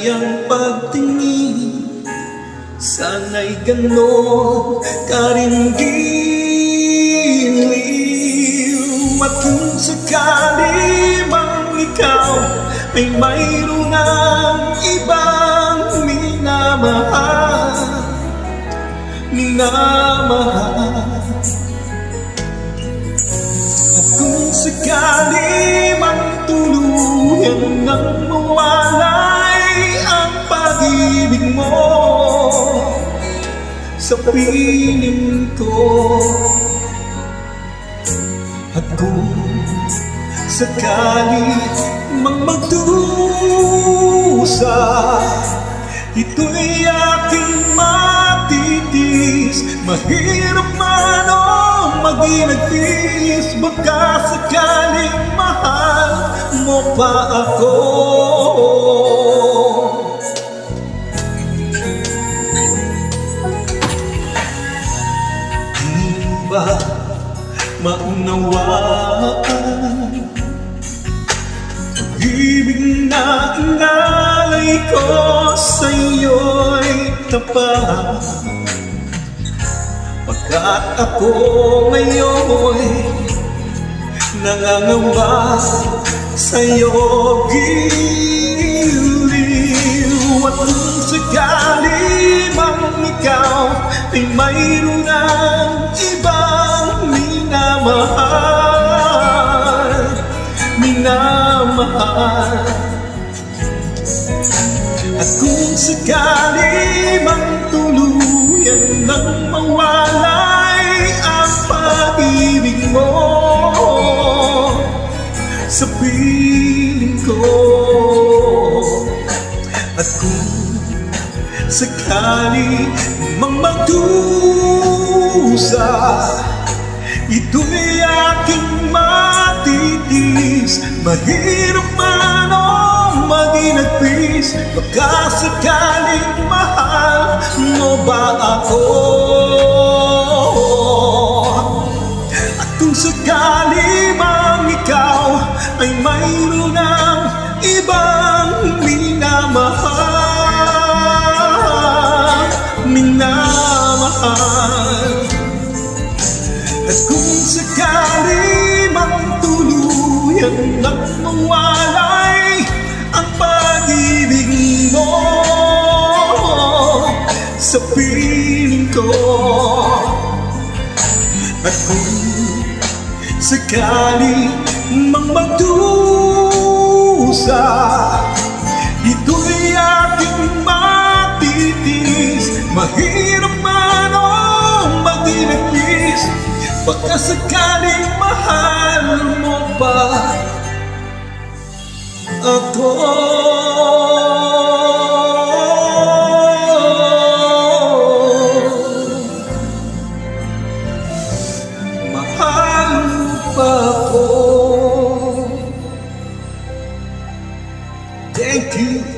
kanyang pagtingin. Sana'y ganon ka rin giliw. At kung sakali mang ikaw ay mayroon ng ibang minamahal, at kung sakali mang tuluyan nang mawalay ang pag-ibig mo sa piling ko, at kung sakali mang magdusa, ito'y aking matitis. Mahirap man o maginagtis, baka sakaling mahal mo pa ako. Di ba maunawaan pag-ibig na inalay ko sa'yo'y tapat? Pagkat ako ngayon'y nangangamba sa'yo giliw. At kung sakali mang ikaw ay mayroon ng ibang minamahal, at kung sakali mang tuluyan nang mawalay ang pag-ibig mo sa piling ko, at kung sakali mang magdusa, ito'y aking matitis. Mahirap man o maginagpis, baka sakaling mahal mo ba ako? At kung sakali mang ikaw ay mayroon ng ibang minamahal, at kung sakali mang tuluyan nang mawalay ang pag-ibig mo sa piling ko, at kung sakali mang magdusa, ito'y aking matitis. Mahirap man o maginagpis, baka sakaling mahal mo pa ako. Mahal mo pa ako. Thank you.